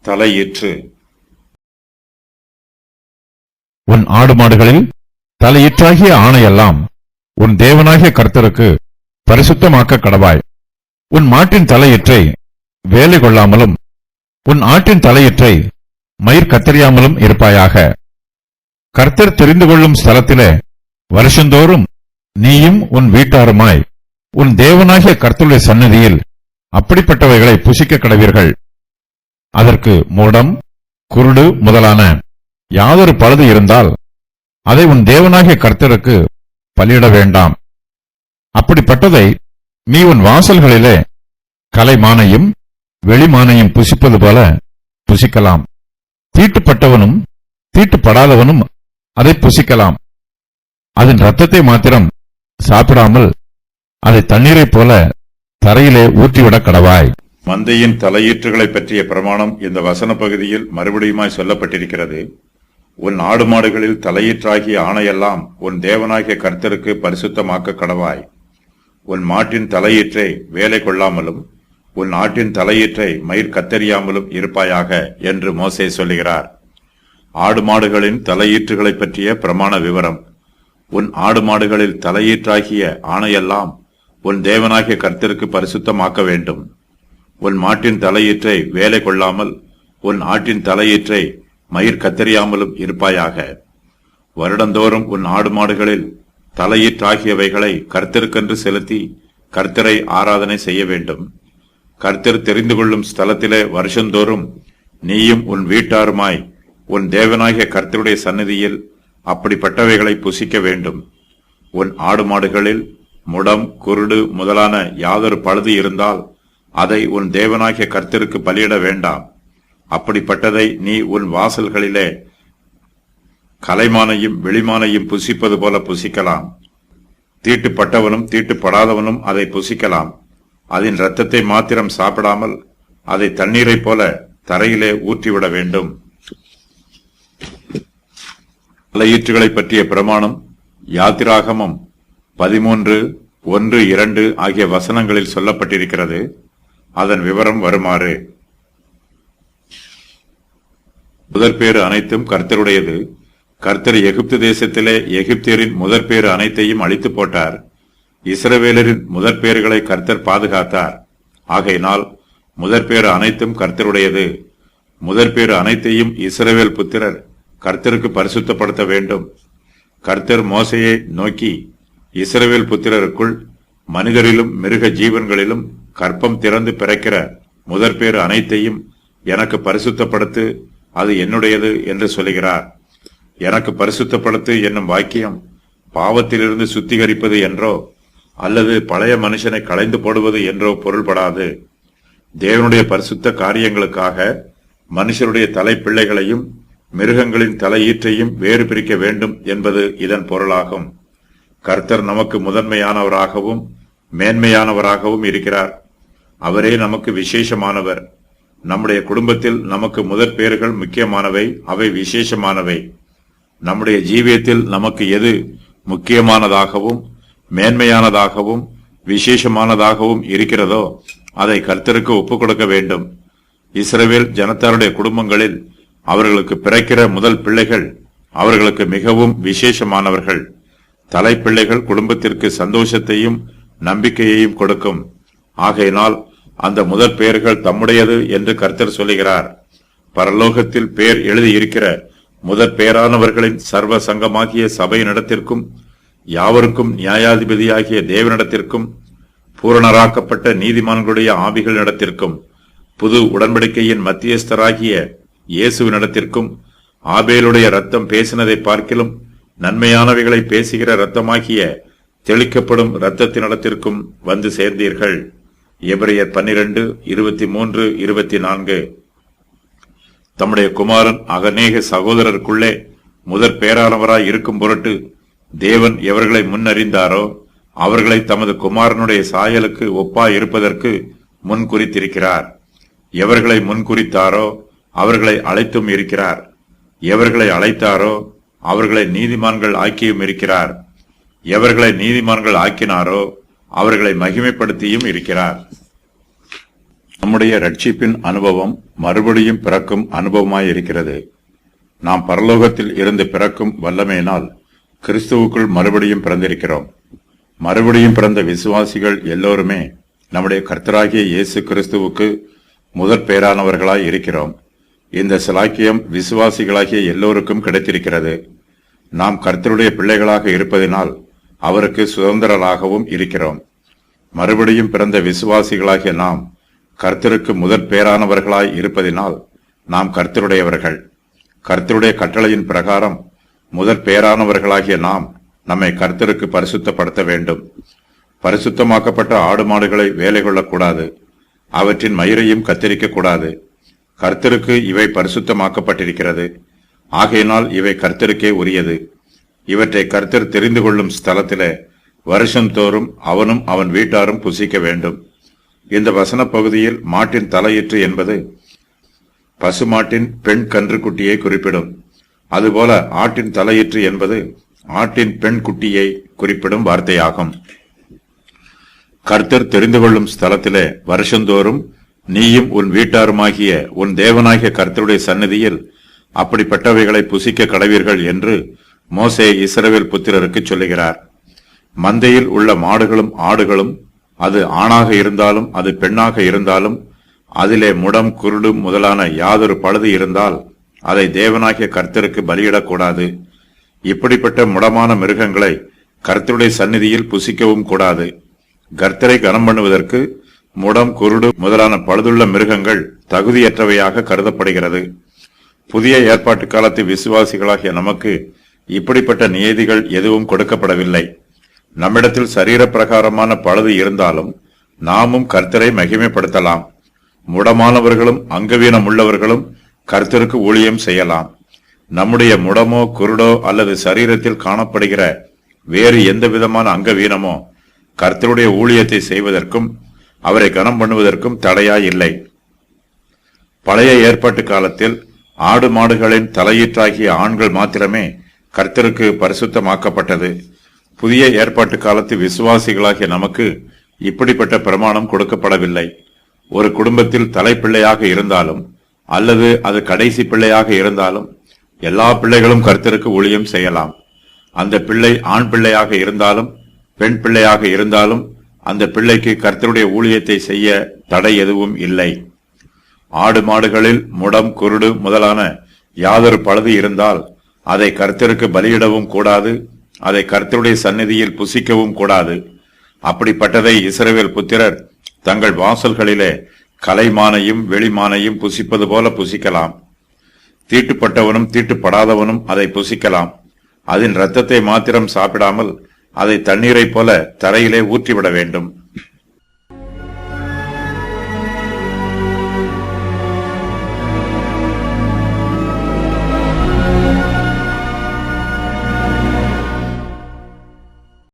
தலையீற்று. உன் ஆடு மாடுகளில் தலையீற்றாகிய ஆணையெல்லாம் உன் தேவனாகிய கர்த்தருக்கு பரிசுத்தமாக்க கடவாய். உன் மாட்டின் தலையீற்றை வேலை கொள்ளாமலும் உன் ஆட்டின் தலையீற்றை மயிர் கத்தறியாமலும் இருப்பாயாக. கர்த்தர் தெரிந்து கொள்ளும் ஸ்தலத்திலே வருஷந்தோறும் நீயும் உன் வீட்டாருமாய் உன் தேவனாகிய கர்த்தருடைய சந்நிதியில் அப்படிப்பட்டவைகளை புசிக்க கடவீர்கள். அதற்கு மூடம், குருடு முதலான யாதொரு பழுது இருந்தால் அதை உன் தேவனாகிய கர்த்தருக்கு பலியிட வேண்டாம். அப்படிப்பட்டதை நீ உன் வாசல்களிலே கலைமானையும் வெளிமானையும் புசிப்பது போல புசிக்கலாம். தீட்டுப்பட்டவனும் தீட்டுப்படாதவனும் அதை புசிக்கலாம். அதன் இரத்தத்தை மாத்திரம் சாப்பிடாமல் அதை தண்ணீரைப் போல தரையிலே ஊற்றிவிடக் கடவாய். மந்தையின் தலையீற்றுகளை பற்றிய பிரமாணம் இந்த வசன பகுதியில் மறுபடியுமாய் சொல்லப்பட்டிருக்கிறது. உன் ஆடு மாடுகளில் தலையீற்றாகிய ஆணையெல்லாம் உன் தேவனாகிய கர்த்தருக்கு பரிசுத்தமாக்க கடவாய். உன் மாட்டின் தலையீற்றை வேலை கொள்ளாமலும் உன் ஆட்டின் தலையீற்றை மயிர் கத்தறியாமலும் இருப்பாயாக என்று மோசே சொல்லுகிறார். ஆடு மாடுகளின் தலையீற்றுகளை பற்றிய பிரமாண விவரம். உன் ஆடு மாடுகளில் தலையீற்றாகிய ஆணையெல்லாம் உன் தேவனாகிய கர்த்தருக்கு பரிசுத்தமாக்க வேண்டும். உன் மாட்டின் தலையீற்றை வேலை கொள்ளாமல் உன் ஆட்டின் தலையீற்றை மயிர் கத்தறியாமலும் இருப்பாயாக. வருடந்தோறும் உன் ஆடு மாடுகளில் தலையீற்றாகியவைகளை கர்த்தருக்கென்று செலுத்தி கர்த்தரை ஆராதனை செய்ய வேண்டும். கர்த்தர் தெரிந்து கொள்ளும் ஸ்தலத்திலே வருஷந்தோறும் நீயும் உன் வீட்டாருமாய் உன் தேவனாகிய கர்த்தருடைய சந்நிதியில் அப்படிப்பட்டவைகளை புசிக்க வேண்டும். உன் ஆடு மாடுகளில் முடம், குருடு முதலான யாதொரு பழுது இருந்தால் அதை உன் தேவனாகிய கர்த்தருக்கு பலியிட வேண்டாம். அப்படிப்பட்டதை நீ உன் வாசல்களிலே கலைமானையும் வெளிமானையும் புசிப்பது போல புசிக்கலாம். தீட்டுப்பட்டவனும் தீட்டுப்படாதவனும் அதை புசிக்கலாம். அதன் இரத்தத்தை மாத்திரம் சாப்பிடாமல் அதை தண்ணீரைப் போல தரையிலே ஊற்றிவிட வேண்டும். தலையீற்றுகளை பற்றிய பிரமாணம் யாத்திராகமம் 13:1-2 ஆகிய வசனங்களில் சொல்லப்பட்டிருக்கிறது. அதன் விவரம் வருமாறு: முதற்பேறு அனைத்தும் கர்த்தருடையது. கர்த்தர் எகிப்து தேசத்திலே எகிப்தியரின் முதற்பேறு அனைத்தையும் அழித்து போட்டார். இஸ்ரவேலரின் முதற்பேறுகளை கர்த்தர் பாதுகாத்தார். ஆகையினால் முதற்பேறு அனைத்தும் கர்த்தருடையது. முதற்பேறு அனைத்தையும் இஸ்ரவேல் புத்திரர் கர்த்தருக்கு பரிசுத்தப்படுத்த வேண்டும். கர்த்தர் மோசேயை நோக்கி, இஸ்ரவேல் புத்திரருக்குள் மனிதரிலும் மிருக ஜீவன்களிலும் கற்பம் திறந்து பிறக்கிற முதற்பேறு அனைத்தையும் எனக்கு பரிசுத்தப்படுத்து, அது என்னுடையது என்று சொல்லுகிறார். எனக்கு பரிசுத்தப்படுத்து என்னும் வாக்கியம் பாவத்திலிருந்து சுத்திகரிப்பது என்றோ அல்லது பழைய மனுஷனை களைந்து போடுவது என்றோ பொருள்படாது. தேவனுடைய பரிசுத்த காரியங்களுக்காக மனுஷருடைய தலைப்பிள்ளைகளையும் மிருகங்களின் தலையீற்றையும் வேறு பிரிக்க வேண்டும் என்பது இதன் பொருளாகும். கர்த்தர் நமக்கு முதன்மையானவராகவும் மேன்மையானவராகவும் இருக்கிறார். அவரே நமக்கு விசேஷமானவர். நம்முடைய குடும்பத்தில் நமக்கு முதற்பேறுகள் முக்கியமானவை, அவை விசேஷமானவை. நம்முடைய ஜீவியத்தில் நமக்கு எது முக்கியமானதாகவும் மேன்மையானதாகவும் விசேஷமானதாகவும் இருக்கிறதோ அதை கர்த்தருக்கு ஒப்புக் கொடுக்க வேண்டும். இஸ்ரவேல் ஜனத்தாருடைய குடும்பங்களில் அவர்களுக்கு பிறக்கிற முதல் பிள்ளைகள் அவர்களுக்கு மிகவும் விசேஷமானவர்கள். தலைப்பிள்ளைகள் குடும்பத்திற்கு சந்தோஷத்தையும் நம்பிக்கையையும் கொடுக்கும். ஆகையினால் அந்த முதற் பெயர்கள் தம்முடையது என்று கர்த்தர் சொல்லுகிறார். பரலோகத்தில் பெயர் எழுதியிருக்கிற முதற் பெயரானவர்களின் சர்வ சங்கமாகிய சபையினிடத்திற்கும் யாவருக்கும் நியாயாதிபதியாகிய தேவனிடத்திற்கும் பூரணராக்கப்பட்ட நீதிமான்களுடைய ஆவிகளிடத்திற்கும் புது உடன்படிக்கையின் மத்தியஸ்தராகிய இயேசுவினிடத்திற்கும் ஆபேலுடைய இரத்தம் பேசினதை பார்க்கிலும் நன்மையானவைகளை பேசுகிற இரத்தமாகிய தெளிக்கப்படும் இரத்தத்தினிடத்திற்கும் வந்து சேர்ந்தீர்கள். எபிரெயர் 12:23-24. தம்முடைய குமாரன் அநேக சகோதரருக்குள்ளே முதற் பேரானவராய் இருக்கும் பொருட்டு தேவன் எவர்களை முன்னறிந்தாரோ அவர்களை தமது குமாரனுடைய சாயலுக்கு ஒப்பாய் இருப்பதற்கு முன் குறித்திருக்கிறார். எவர்களை முன்குறித்தாரோ அவர்களை அழைத்தும் இருக்கிறார். எவர்களை அழைத்தாரோ அவர்களை நீதிமான்கள் ஆக்கியும் இருக்கிறார். எவர்களை நீதிமான்கள் ஆக்கினாரோ அவர்களை மகிமைப்படுத்தியும் இருக்கிறார். நம்முடைய ரட்சிப்பின் அனுபவம் மறுபடியும் பிறக்கும் அனுபவமாயிருக்கிறது. நாம் பரலோகத்தில் இருந்து பிறக்கும் வல்லமையினால் கிறிஸ்துவுக்குள் மறுபடியும் பிறந்திருக்கிறோம். மறுபடியும் பிறந்த விசுவாசிகள் எல்லோருமே நம்முடைய கர்த்தராகிய இயேசு கிறிஸ்துவுக்கு முதற் பேரானவர்களாய் இருக்கிறோம். இந்த சிலாக்கியம் விசுவாசிகளாகிய எல்லோருக்கும் கிடைத்திருக்கிறது. நாம் கர்த்தருடைய பிள்ளைகளாக இருப்பதினால் அவருக்கு சுதந்திரராகவும் இருக்கிறோம். மறுபடியும் பிறந்த விசுவாசிகளாகிய நாம் கர்த்தருக்கு முதற் பேரானவர்களாய் இருப்பதினால் நாம் கர்த்தருடையவர்கள். கர்த்தருடைய கட்டளையின் பிரகாரம் முதற் பேரானவர்களாகிய நாம் நம்மை கர்த்தருக்கு பரிசுத்தப்படுத்த வேண்டும். பரிசுத்தமாக்கப்பட்ட ஆடு மாடுகளை வேலை கொள்ளக்கூடாது. அவற்றின் மயிரையும் கத்தரிக்க கூடாது. கர்த்தருக்கு இவை பரிசுத்தமாக்கப்பட்டிருக்கிறது. ஆகையினால் இவை கர்த்தருக்கே உரியது. இவற்றை கர்த்தர் தெரிந்து கொள்ளும் ஸ்தலத்திலே வருஷந்தோறும் அவனும் அவன் வீட்டாரும் புசிக்க வேண்டும். இந்த வசன பகுதியில் மாட்டின் தலையீற்று என்பது பசுமாட்டின் பெண் கன்றுக்குட்டியை குறிப்பிடும். அதுபோல ஆட்டின் தலையீற்று என்பது ஆட்டின் பெண் குட்டியை குறிப்பிடும் வார்த்தையாகும். கர்த்தர் தெரிந்து கொள்ளும் ஸ்தலத்திலே வருஷந்தோறும் நீயும் உன் வீட்டாருமாகிய உன் தேவனாகிய கர்த்தருடைய சந்நிதியில் அப்படிப்பட்டவைகளை புசிக்க கடவீர்கள் என்று மோசே இஸ்ரவேல் புத்திரருக்கு சொல்லுகிறார். மந்தையில் உள்ள மாடுகளும் ஆடுகளும், அது ஆணாக இருந்தாலும் அது பெண்ணாக இருந்தாலும், அதிலே முடம் குருடு முதலான யாதொரு பழுது இருந்தால் அதை தேவனாகிய கர்த்தருக்கு பலியிடக்கூடாது. இப்படிப்பட்ட முடமான மிருகங்களை கர்த்தருடைய சந்நிதியில் புசிக்கவும் கூடாது. கர்த்தரை கனம் பண்ணுவதற்கு முடம் குருடு முதலான பழுதுள்ள மிருகங்கள் தகுதியற்றவையாக கருதப்படுகிறது. புதிய ஏற்பாட்டு காலத்து விசுவாசிகளாகிய நமக்கு இப்படிப்பட்ட நியதிகள் எதுவும் கொடுக்கப்படவில்லை. நம்மிடத்தில் சரீர பிரகாரமான பழுது இருந்தாலும் நாமும் கர்த்தரை மகிமைப்படுத்தலாம். முடமானவர்களும் அங்கவீனம் உள்ளவர்களும் கர்த்தருக்கு ஊழியம் செய்யலாம். நம்முடைய முடமோ குருடோ அல்லது சரீரத்தில் காணப்படுகிற வேறு எந்த விதமான அங்கவீனமோ கர்த்தருடைய ஊழியத்தை செய்வதற்கும் அவரை கனம் பண்ணுவதற்கும் தடையாய் இல்லை. பழைய ஏற்பாட்டு காலத்தில் ஆடு மாடுகளின் தலையீற்றாகிய ஆண்கள் மாத்திரமே கர்த்தருக்கு பரிசுத்தமாக்கப்பட்டது. புதிய ஏற்பாட்டு காலத்து விசுவாசிகளாகிய நமக்கு இப்படிப்பட்ட பிரமாணம் கொடுக்கப்படவில்லை. ஒரு குடும்பத்தில் தலைப்பிள்ளையாக இருந்தாலும் அல்லது அது கடைசி பிள்ளையாக இருந்தாலும் எல்லா பிள்ளைகளும் கர்த்தருக்கு ஊழியம் செய்யலாம். அந்த பிள்ளை ஆண் பிள்ளையாக இருந்தாலும் பெண் பிள்ளையாக இருந்தாலும் அந்த பிள்ளைக்கு கர்த்தருடைய ஊழியத்தை செய்ய தடை எதுவும் இல்லை. ஆடு மாடுகளில் முடம் குருடு முதலான யாதொரு பழுது இருந்தால் அதை கர்த்தருக்கு பலியிடவும் கூடாது. அதை கர்த்தருடைய சந்நிதியில் புசிக்கவும் கூடாது. அப்படிப்பட்டதை இஸ்ரவேல் புத்திரர் தங்கள் வாசல்களிலே கலைமானையும் வெளிமானையும் புசிப்பது போல புசிக்கலாம். தீட்டுப்பட்டவனும் தீட்டுப்படாதவனும் அதை புசிக்கலாம். அதன் இரத்தத்தை மாத்திரம் சாப்பிடாமல் அதை தண்ணீரை போல தரையிலே ஊற்றிவிட வேண்டும்.